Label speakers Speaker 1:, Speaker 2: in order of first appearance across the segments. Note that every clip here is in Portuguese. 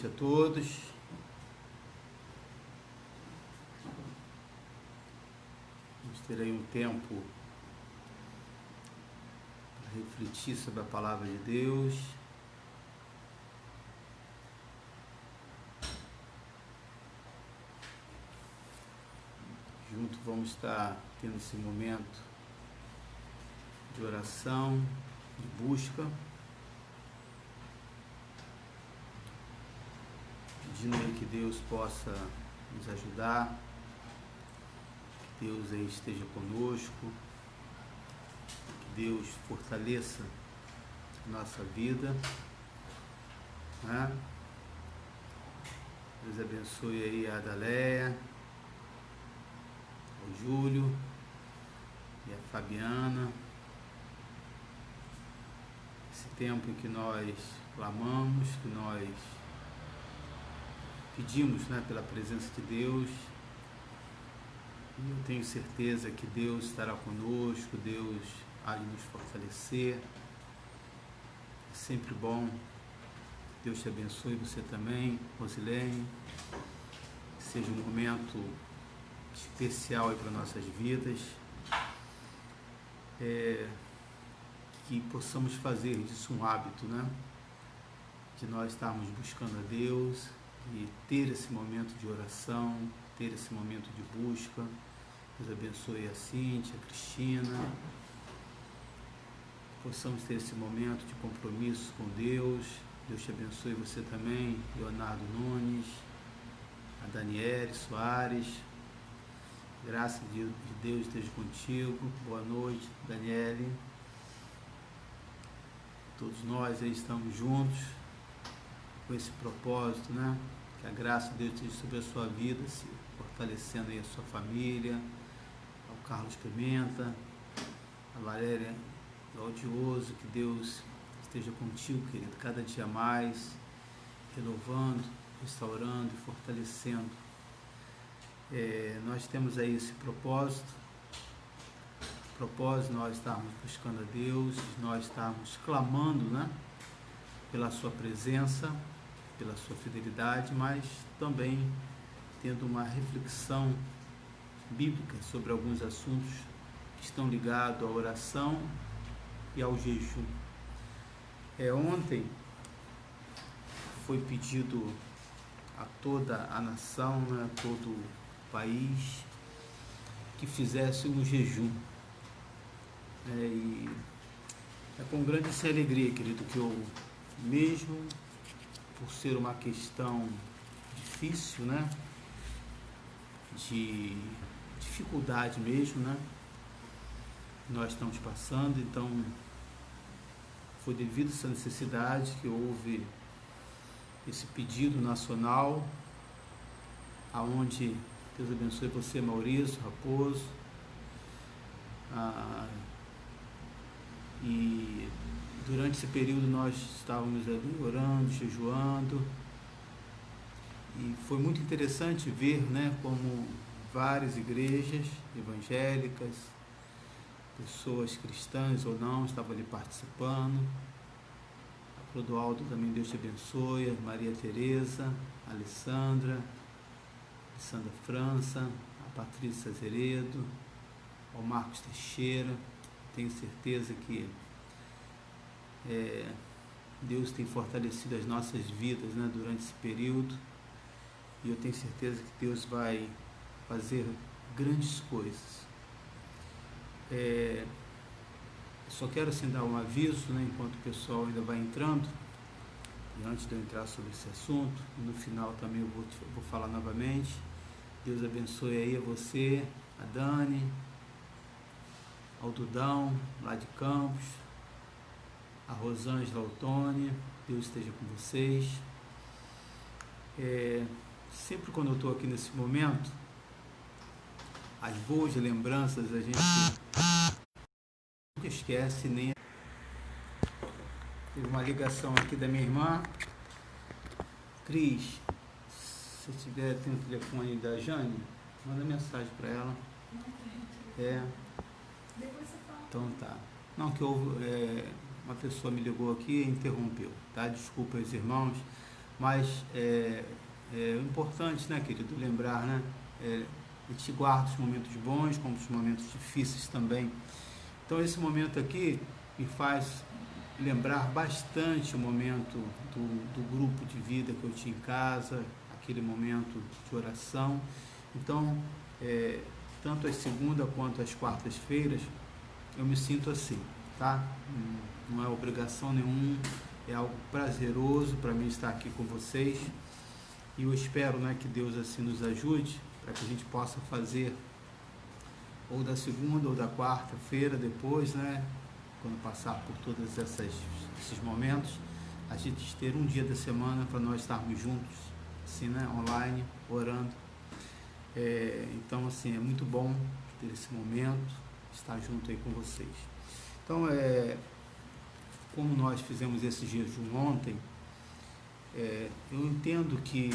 Speaker 1: noite a todos. Vamos ter aí um tempo para refletir sobre a palavra de Deus. Juntos vamos estar tendo esse momento de oração, de busca, pedindo aí que Deus possa nos ajudar, que Deus aí esteja conosco, que Deus fortaleça a nossa vida, né? Deus abençoe aí a Adaléia, o Júlio e a Fabiana. Esse tempo em que nós clamamos, que nós pedimos, né, pela presença de Deus, e eu tenho certeza que Deus estará conosco, Deus há de nos fortalecer. É sempre bom. Deus te abençoe, você também, Rosilene. Seja um momento especial aí para nossas vidas, que possamos fazer disso um hábito, né? De nós estarmos buscando a Deus e ter esse momento de oração, ter esse momento de busca. Deus abençoe a Cíntia, a Cristina. Possamos ter esse momento de compromisso com Deus. Deus te abençoe, você também, Leonardo Nunes, a Daniele Soares. Graça de Deus esteja contigo. Boa noite, Daniele. Todos nós aí estamos juntos com esse propósito, né? Que a graça de Deus esteja sobre a sua vida, se fortalecendo aí a sua família, ao Carlos Pimenta, a Valéria Gaudioso. Que Deus esteja contigo, querido, cada dia mais, renovando, restaurando e fortalecendo. Nós temos aí esse propósito, nós estarmos buscando a Deus, nós estarmos clamando, né, pela sua presença, pela sua fidelidade, mas também tendo uma reflexão bíblica sobre alguns assuntos que estão ligados à oração e ao jejum. Ontem foi pedido a toda a nação, né, todo o país, que fizesse um jejum. E é com grande alegria, querido, que eu, mesmo por ser uma questão difícil, né, de dificuldade mesmo, né, nós estamos passando, então foi devido a essa necessidade que houve esse pedido nacional, aonde Deus abençoe você, Maurício Raposo, e durante esse período nós estávamos ali orando, jejuando, e foi muito interessante ver, né, como várias igrejas evangélicas, pessoas cristãs ou não, estavam ali participando. A Clodoaldo também, Deus te abençoe, a Maria Tereza, a Alessandra França, a Patrícia Azeredo, ao Marcos Teixeira. Tenho certeza que Deus tem fortalecido as nossas vidas, né, durante esse período, e eu tenho certeza que Deus vai fazer grandes coisas. Só quero assim dar um aviso, né, enquanto o pessoal ainda vai entrando, e antes de eu entrar sobre esse assunto, no final também eu vou falar novamente. Deus abençoe aí a você, a Dani, ao Dudão, lá de Campos, a Rosângela Altônia. Deus esteja com vocês. Sempre quando eu estou aqui nesse momento, as boas lembranças a gente nunca esquece, nem. Teve uma ligação aqui da minha irmã, Cris. Se tiver, tem o telefone da Jane, manda mensagem para ela. Então tá. Não, que houve, uma pessoa me ligou aqui e interrompeu, tá? Desculpa os irmãos, mas é importante, né, querido, lembrar, né? A gente guarda os momentos bons, como os momentos difíceis também. Então esse momento aqui me faz lembrar bastante o momento do grupo de vida que eu tinha em casa, aquele momento de oração. Então, tanto as segundas quanto as quartas-feiras, eu me sinto assim, tá? Não é obrigação nenhuma, é algo prazeroso para mim estar aqui com vocês. E eu espero, né, que Deus assim nos ajude, para que a gente possa fazer ou da segunda ou da quarta-feira depois, né, quando passar por todos esses momentos, a gente ter um dia da semana para nós estarmos juntos, assim, né, online, orando. Então, assim, é muito bom ter esse momento, estar junto aí com vocês. Então, como nós fizemos esse jejum ontem, eu entendo que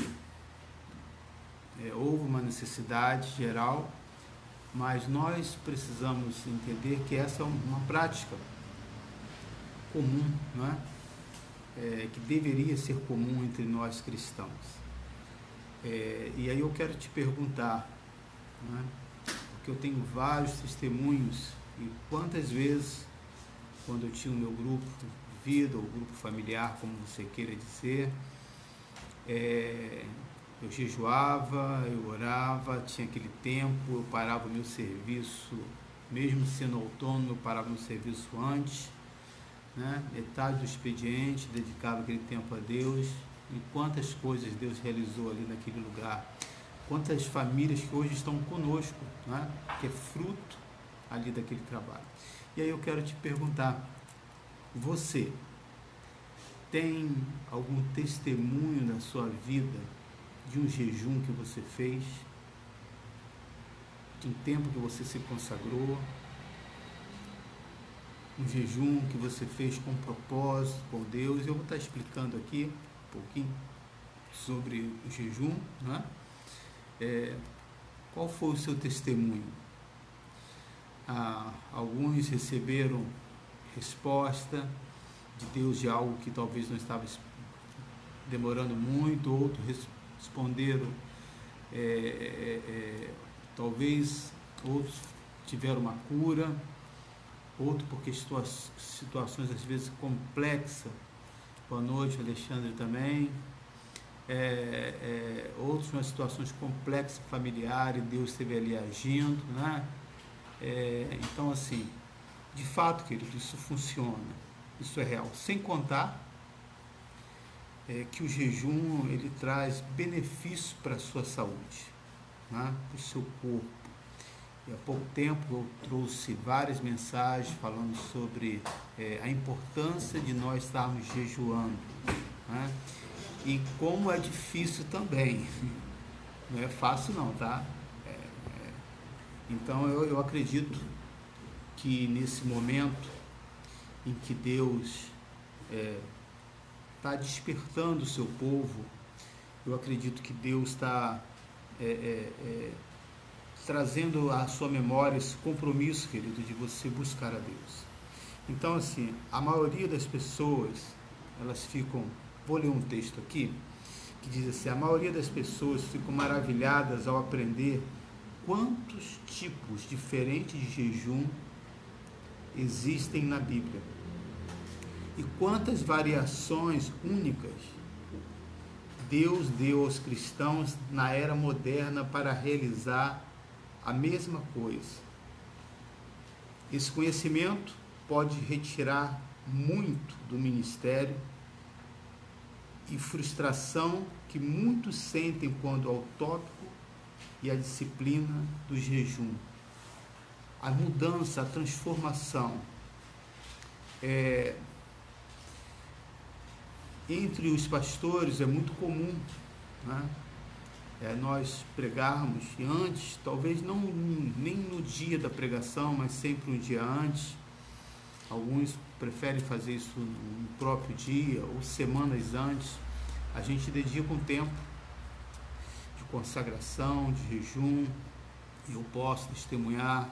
Speaker 1: houve uma necessidade geral, mas nós precisamos entender que essa é uma prática comum, não é? Que deveria ser comum entre nós cristãos. E aí eu quero te perguntar, não é? Porque eu tenho vários testemunhos, e quantas vezes, quando eu tinha o meu grupo de vida, ou grupo familiar, como você queira dizer, eu jejuava, eu orava, tinha aquele tempo, eu parava o meu serviço, mesmo sendo autônomo, eu parava o meu serviço antes, né? Metade do expediente, dedicava aquele tempo a Deus. E quantas coisas Deus realizou ali naquele lugar, quantas famílias que hoje estão conosco, né? Que é fruto ali daquele trabalho. E aí eu quero te perguntar, você tem algum testemunho na sua vida de um jejum que você fez, de um tempo que você se consagrou, um jejum que você fez com propósito, com Deus? Eu vou estar explicando aqui um pouquinho sobre o jejum, né? Qual foi o seu testemunho? Alguns receberam resposta de Deus de algo que talvez não estava demorando muito, outros responderam, talvez outros tiveram uma cura, outro porque situações às vezes complexas. Boa noite, Alexandre, também. Outros nas situações complexas familiares, Deus esteve ali agindo, né? Então, assim, de fato, querido, isso funciona, isso é real. Sem contar que o jejum, ele traz benefícios para a sua saúde, né? Para o seu corpo. E há pouco tempo eu trouxe várias mensagens falando sobre a importância de nós estarmos jejuando, né? E como é difícil também, não é fácil não, tá? Então eu acredito que nesse momento em que Deus está despertando o seu povo, eu acredito que Deus está trazendo à sua memória esse compromisso, querido, de você buscar a Deus. Então, assim, a maioria das pessoas, elas ficam... Vou ler um texto aqui, que diz assim: a maioria das pessoas ficam maravilhadas ao aprender quantos tipos diferentes de jejum existem na Bíblia e quantas variações únicas Deus deu aos cristãos na era moderna para realizar a mesma coisa. Esse conhecimento pode retirar muito do ministério e frustração que muitos sentem quando ao tópico e a disciplina do jejum. A mudança, a transformação entre os pastores é muito comum, né? Nós pregarmos e antes, talvez não nem no dia da pregação, mas sempre um dia antes. Alguns preferem fazer isso no próprio dia ou semanas antes. A gente dedica um tempo de consagração, de jejum. Eu posso testemunhar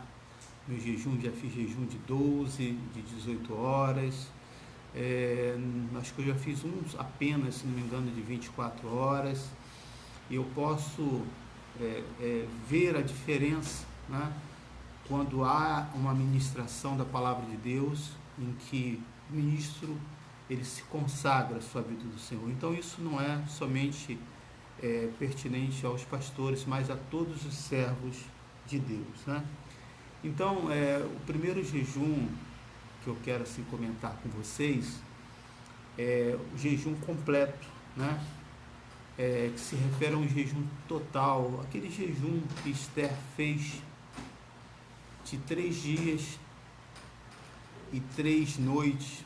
Speaker 1: meu jejum, já fiz jejum de 12, de 18 horas, Acho que eu já fiz uns apenas, se não me engano, de 24 horas. Eu posso ver a diferença, né, quando há uma ministração da palavra de Deus, em que o ministro ele se consagra à sua vida do Senhor. Então isso não é somente pertinente aos pastores, mas a todos os servos de Deus, né? Então, o primeiro jejum que eu quero assim comentar com vocês é o jejum completo, né? Que se refere a um jejum total, aquele jejum que Esther fez de 3 dias e 3 noites,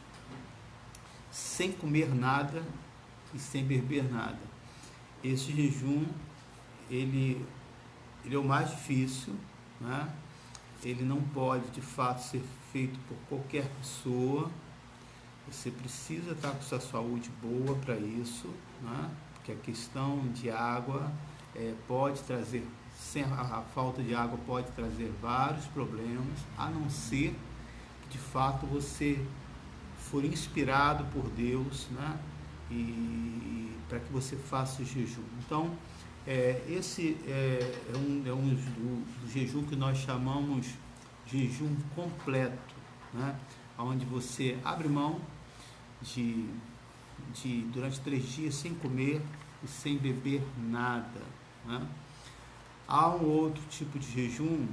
Speaker 1: sem comer nada e sem beber nada. Esse jejum, ele é o mais difícil, né? Ele não pode, de fato, ser feito por qualquer pessoa. Você precisa estar com sua saúde boa para isso, né? Porque a questão de água pode trazer, a falta de água pode trazer vários problemas, a não ser que, de fato, você for inspirado por Deus, né? E para que você faça o jejum. Então, esse é um do jejum que nós chamamos jejum completo, né? Onde você abre mão de durante 3 dias sem comer e sem beber nada, né? Há um outro tipo de jejum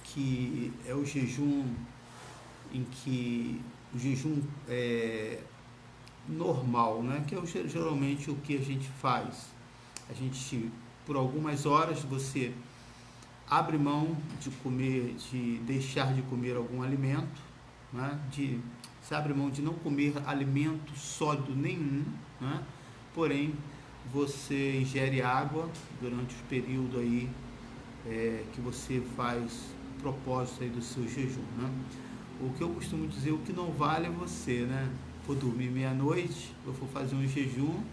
Speaker 1: que é o jejum em que o jejum normal, né? Que é geralmente o que a gente faz. A gente, por algumas horas, você abre mão de comer, de deixar de comer algum alimento, né? Você abre mão de não comer alimento sólido nenhum, né? Porém, você ingere água durante o período aí que você faz o propósito aí do seu jejum, né? O que eu costumo dizer, o que não vale é você, né? For dormir meia-noite, eu for fazer um jejum,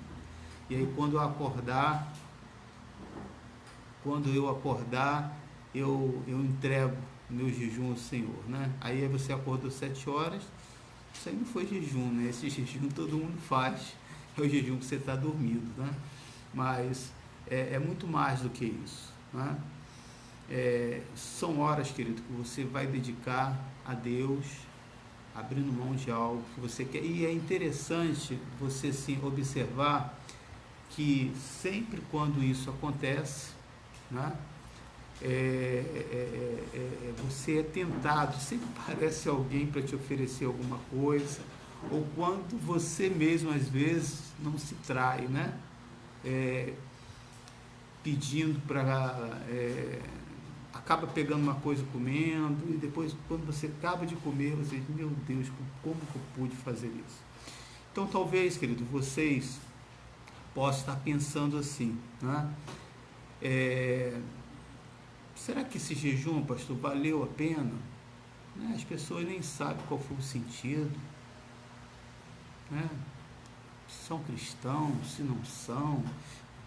Speaker 1: e aí quando eu acordar, eu entrego meu jejum ao Senhor, né? Aí você acordou 7 horas, isso aí não foi jejum, né? Esse jejum todo mundo faz, é o jejum que você está dormindo, né? Mas é muito mais do que isso, né? São horas, querido, que você vai dedicar a Deus, abrindo mão de algo que você quer. E é interessante você sim observar que sempre quando isso acontece, né, você é tentado, sempre aparece alguém para te oferecer alguma coisa, ou quando você mesmo às vezes não se trai, né, pedindo para acaba pegando uma coisa, comendo, e depois quando você acaba de comer, você diz, meu Deus, como que eu pude fazer isso? Então talvez, querido, vocês possam estar pensando assim, né? Será que esse jejum, pastor, valeu a pena? Né? As pessoas nem sabem qual foi o sentido, né? Se são cristãos, se não são,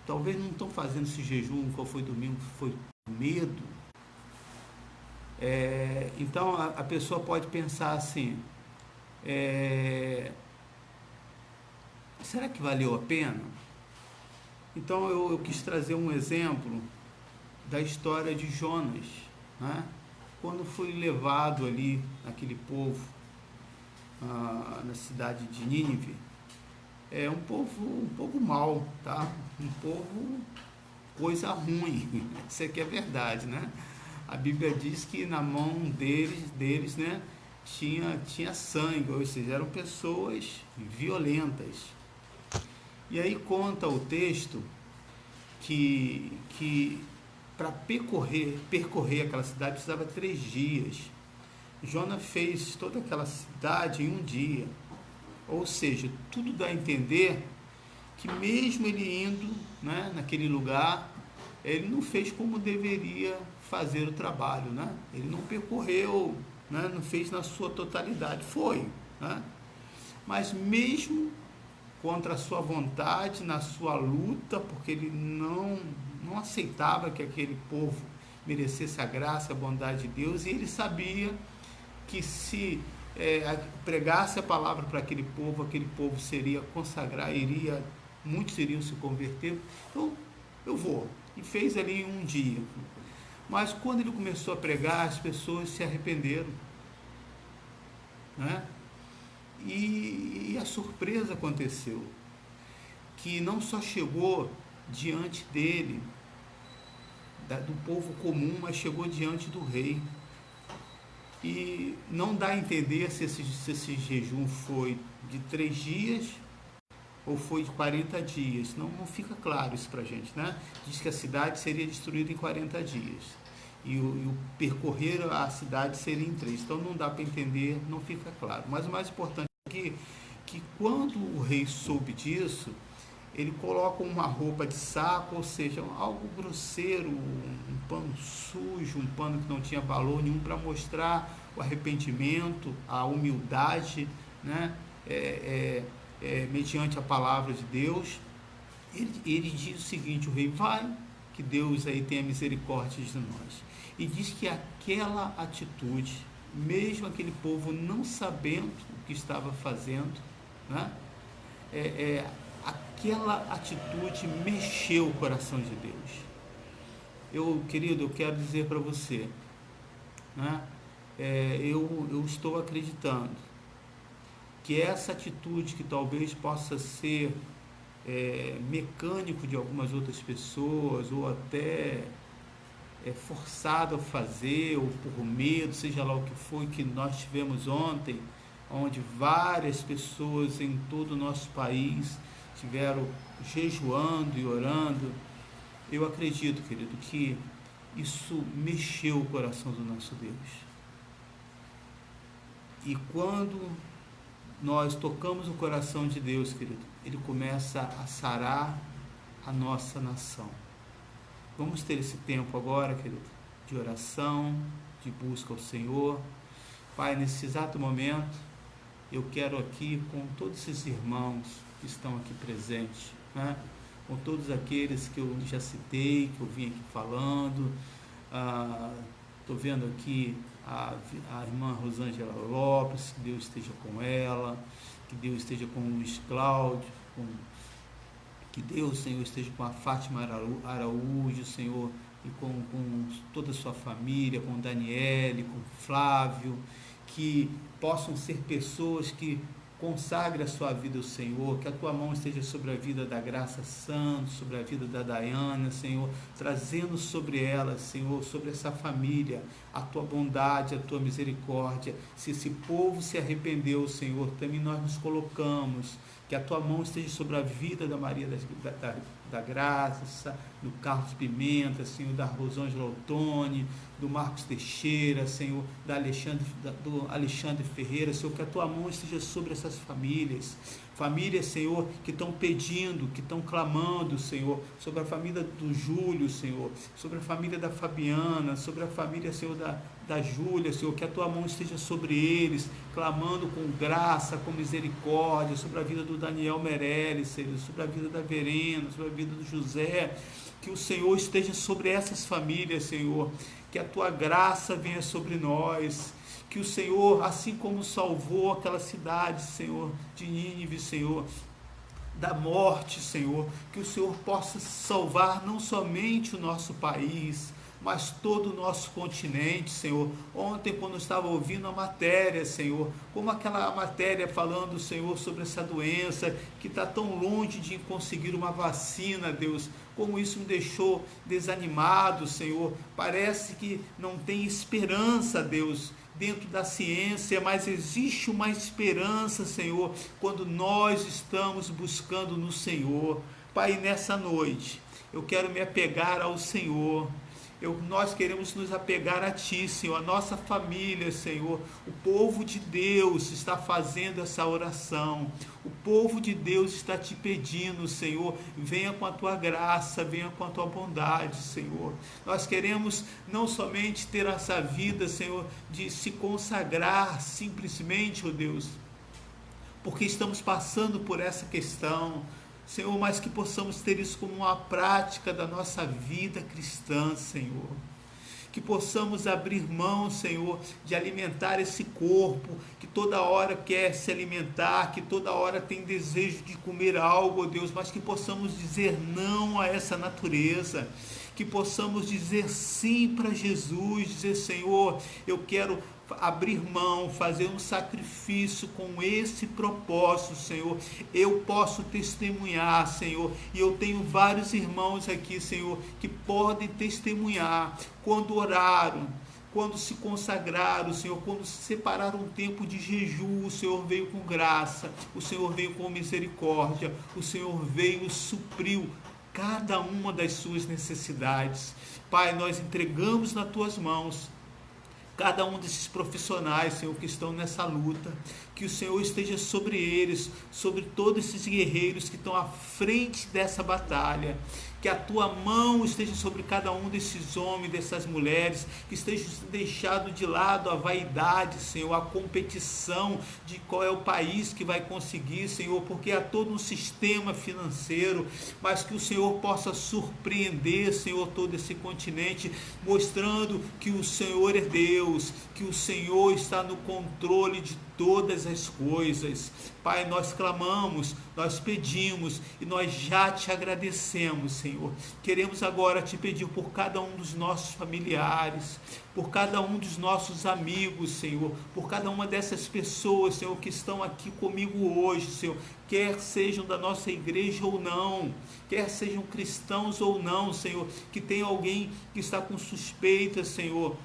Speaker 1: talvez não estão fazendo esse jejum, qual foi domingo, foi medo. Então a pessoa pode pensar assim, será que valeu a pena? Então eu quis trazer um exemplo da história de Jonas, né? Quando foi levado ali aquele povo na cidade de Nínive, um povo mau, tá? Um povo coisa ruim, isso aqui é verdade, né? A Bíblia diz que na mão deles, né, tinha sangue, ou seja, eram pessoas violentas. E aí conta o texto que para percorrer aquela cidade precisava 3 dias. Jonas fez toda aquela cidade em 1 dia. Ou seja, tudo dá a entender que mesmo ele indo, né, naquele lugar, ele não fez como deveria fazer o trabalho, né? Ele não percorreu, né, não fez na sua totalidade, né? Mas mesmo contra a sua vontade, na sua luta, porque ele não aceitava que aquele povo merecesse a graça, a bondade de Deus, e ele sabia que se pregasse a palavra para aquele povo seria consagrar, muitos iriam se converter. Então, eu vou. E fez ali em um dia. Mas quando ele começou a pregar, as pessoas se arrependeram, né? E a surpresa aconteceu, que não só chegou diante dele, do povo comum, mas chegou diante do rei. E não dá a entender se esse jejum foi de 3 dias ou foi de 40 dias. Não fica claro isso para a gente, né? Diz que a cidade seria destruída em 40 dias. E o percorrer a cidade seria em 3. Então não dá para entender, não fica claro. Mas o mais importante é que quando o rei soube disso, ele coloca uma roupa de saco, ou seja, algo grosseiro, um pano sujo, um pano que não tinha valor nenhum, para mostrar o arrependimento, a humildade, né? Mediante a palavra de Deus. Ele diz o seguinte: o rei vai, que Deus aí tenha misericórdia de nós. E diz que aquela atitude, mesmo aquele povo não sabendo o que estava fazendo, né? Aquela atitude mexeu o coração de Deus. Querido, eu quero dizer para você, né? Eu estou acreditando que essa atitude, que talvez possa ser mecânico de algumas outras pessoas, ou até forçado a fazer, ou por medo, seja lá o que foi, que nós tivemos ontem, onde várias pessoas em todo o nosso país estiveram jejuando e orando. Eu acredito, querido, que isso mexeu o coração do nosso Deus. E quando nós tocamos o coração de Deus, querido, Ele começa a sarar a nossa nação. Vamos ter esse tempo agora, querido, de oração, de busca ao Senhor. Pai, nesse exato momento, eu quero aqui, com todos esses irmãos que estão aqui presentes, né? Com todos aqueles que eu já citei, que eu vim aqui falando, estou vendo aqui a irmã Rosângela Lopes, que Deus esteja com ela, que Deus esteja com o Luiz Cláudio, que Deus, Senhor, esteja com a Fátima Araújo, Senhor, e com toda a sua família, com Daniele, com Flávio, que possam ser pessoas que consagrem a sua vida ao Senhor, que a tua mão esteja sobre a vida da Graça Santos, sobre a vida da Dayana, Senhor, trazendo sobre ela, Senhor, sobre essa família, a tua bondade, a tua misericórdia. Se esse povo se arrependeu, Senhor, também nós nos colocamos, que a tua mão esteja sobre a vida da Maria da Graça, do Carlos Pimenta, Senhor, da Rosângela Ottoni, do Marcos Teixeira, Senhor, do Alexandre Ferreira, Senhor, que a tua mão esteja sobre essas famílias, Senhor, que estão pedindo, que estão clamando, Senhor, sobre a família do Júlio, Senhor, sobre a família da Fabiana, sobre a família, Senhor, da Júlia, Senhor, que a tua mão esteja sobre eles, clamando com graça, com misericórdia, sobre a vida do Daniel Meirelles, Senhor, sobre a vida da Verena, sobre a vida do José, que o Senhor esteja sobre essas famílias, Senhor, que a tua graça venha sobre nós, que o Senhor, assim como salvou aquela cidade, Senhor, de Nínive, Senhor, da morte, Senhor, que o Senhor possa salvar não somente o nosso país, mas todo o nosso continente, Senhor. Ontem, quando eu estava ouvindo a matéria, Senhor, como aquela matéria falando, Senhor, sobre essa doença que está tão longe de conseguir uma vacina, Deus, como isso me deixou desanimado, Senhor. Parece que não tem esperança, Deus, dentro da ciência, mas existe uma esperança, Senhor, quando nós estamos buscando no Senhor. Pai, nessa noite, eu quero me apegar ao Senhor. Nós queremos nos apegar a Ti, Senhor, a nossa família, Senhor. O povo de Deus está fazendo essa oração. O povo de Deus está te pedindo, Senhor, venha com a Tua graça, venha com a Tua bondade, Senhor. Nós queremos não somente ter essa vida, Senhor, de se consagrar simplesmente, ó Deus, porque estamos passando por essa questão, Senhor, mas que possamos ter isso como uma prática da nossa vida cristã, Senhor. que possamos abrir mão, Senhor, de alimentar esse corpo, que toda hora quer se alimentar, que toda hora tem desejo de comer algo, ó Deus, mas que possamos dizer não a essa natureza, que possamos dizer sim para Jesus, dizer, Senhor, eu quero abrir mão, fazer um sacrifício com esse propósito, Senhor. Eu posso testemunhar, Senhor, e eu tenho vários irmãos aqui, Senhor, que podem testemunhar quando oraram, quando se consagraram, Senhor, quando se separaram um tempo de jejum, o Senhor veio com graça, o Senhor veio com misericórdia, o Senhor veio e supriu cada uma das suas necessidades. Pai, nós entregamos nas tuas mãos cada um desses profissionais, Senhor, que estão nessa luta, que o Senhor esteja sobre eles, sobre todos esses guerreiros que estão à frente dessa batalha, que a tua mão esteja sobre cada um desses homens, dessas mulheres, que esteja deixado de lado a vaidade, Senhor, a competição de qual é o país que vai conseguir, Senhor, porque há todo um sistema financeiro, mas que o Senhor possa surpreender, Senhor, todo esse continente, mostrando que o Senhor é Deus, que o Senhor está no controle de todas as coisas. Pai, nós clamamos, nós pedimos e nós já te agradecemos, Senhor. Queremos agora te pedir por cada um dos nossos familiares, por cada um dos nossos amigos, Senhor, por cada uma dessas pessoas, Senhor, que estão aqui comigo hoje, Senhor, quer sejam da nossa igreja ou não, quer sejam cristãos ou não, Senhor, que tem alguém que está com suspeita, Senhor,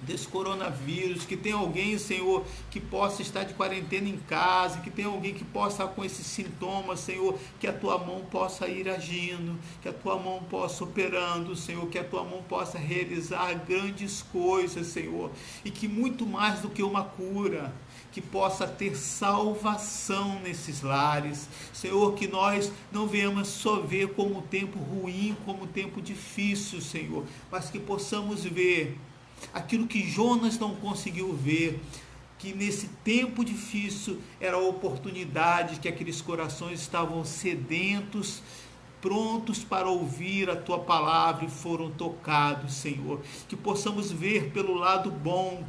Speaker 1: desse coronavírus, que tem alguém, Senhor, que possa estar de quarentena em casa, que tem alguém que possa estar com esses sintomas, Senhor, que a tua mão possa ir agindo, que a tua mão possa operando, Senhor, que a tua mão possa realizar grandes coisas, Senhor, e que muito mais do que uma cura, que possa ter salvação nesses lares, Senhor, que nós não venhamos só ver como um tempo ruim, como um tempo difícil, Senhor, mas que possamos ver aquilo que Jonas não conseguiu ver, que nesse tempo difícil era a oportunidade que aqueles corações estavam sedentos, prontos para ouvir a tua palavra e foram tocados, Senhor, que possamos ver pelo lado bom,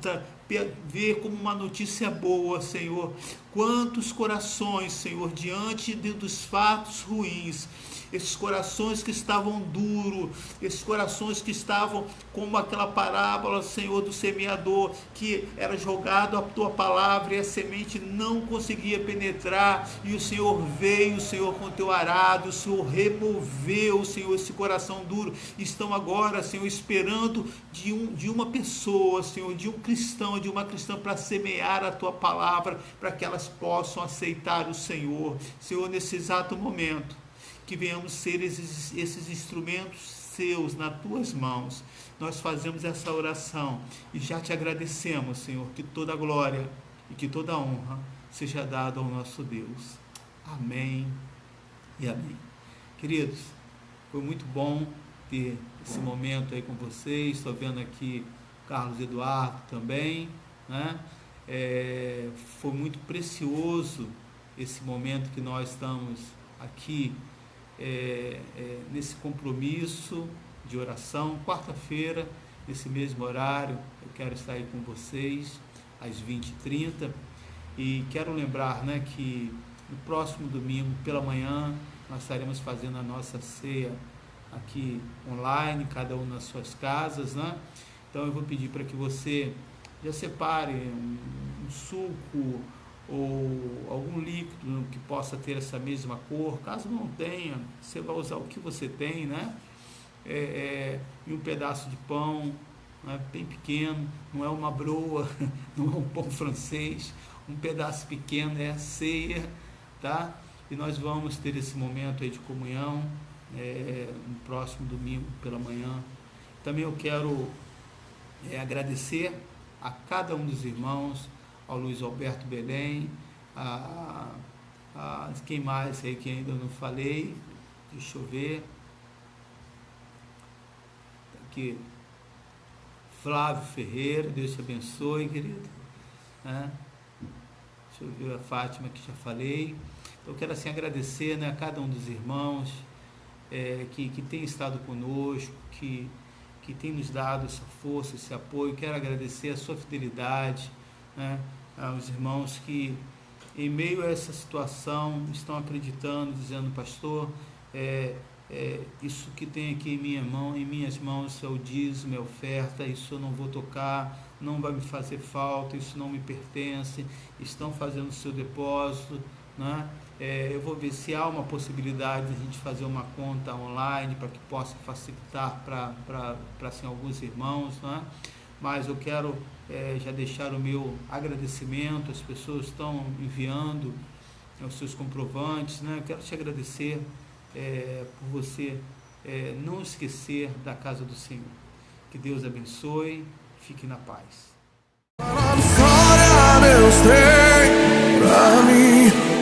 Speaker 1: ver como uma notícia boa, Senhor, quantos corações, Senhor, diante dos fatos ruins, esses corações que estavam duros, esses corações que estavam como aquela parábola, Senhor, do semeador, que era jogado a tua palavra e a semente não conseguia penetrar, e o Senhor veio, Senhor, com o teu arado, o Senhor removeu, Senhor, esse coração duro, estão agora, Senhor, esperando de uma pessoa, Senhor, de um cristão, de uma cristã, para semear a tua palavra, para que elas possam aceitar o Senhor, Senhor, nesse exato momento, que venhamos ser esses instrumentos seus nas tuas mãos. Nós fazemos essa oração e já te agradecemos, Senhor, que toda a glória e que toda a honra seja dada ao nosso Deus. Amém e amém. Queridos, foi muito bom ter esse momento aí com vocês. Estou vendo aqui Carlos Eduardo também, né? Foi muito precioso esse momento que nós estamos aqui nesse compromisso de oração. Quarta-feira, nesse mesmo horário, eu quero estar aí com vocês às 20h30 e quero lembrar, né, que no próximo domingo pela manhã nós estaremos fazendo a nossa ceia aqui online, cada um nas suas casas, né? Então eu vou pedir para que você já separe um suco ou algum líquido que possa ter essa mesma cor. Caso não tenha, você vai usar o que você tem, né? E um pedaço de pão, né, bem pequeno, não é uma broa, não é um pão francês, um pedaço pequeno é a ceia, tá? E nós vamos ter esse momento aí de comunhão no próximo domingo pela manhã. Também eu quero agradecer a cada um dos irmãos, ao Luiz Alberto Belém, quem mais aí que ainda não falei, deixa eu ver, aqui, Flávio Ferreira, Deus te abençoe, querido, né? Deixa eu ver a Fátima, que já falei. Eu quero assim agradecer, né, a cada um dos irmãos que tem estado conosco, que que tem nos dado essa força, esse apoio. Quero agradecer a sua fidelidade, né, aos irmãos que, em meio a essa situação, estão acreditando, dizendo: pastor, isso que tem aqui em minhas mãos é o dízimo, é a oferta, isso eu não vou tocar, não vai me fazer falta, isso não me pertence, estão fazendo o seu depósito, né? Eu vou ver se há uma possibilidade de a gente fazer uma conta online para que possa facilitar para assim, alguns irmãos, né? Mas eu quero já deixar o meu agradecimento. As pessoas estão enviando os seus comprovantes, né? Eu quero te agradecer por você não esquecer da casa do Senhor. Que Deus abençoe, fique na paz.
Speaker 2: Glória a Deus tem pra mim.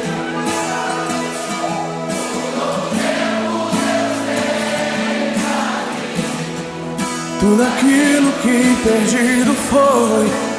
Speaker 2: Tudo aquilo que perdido foi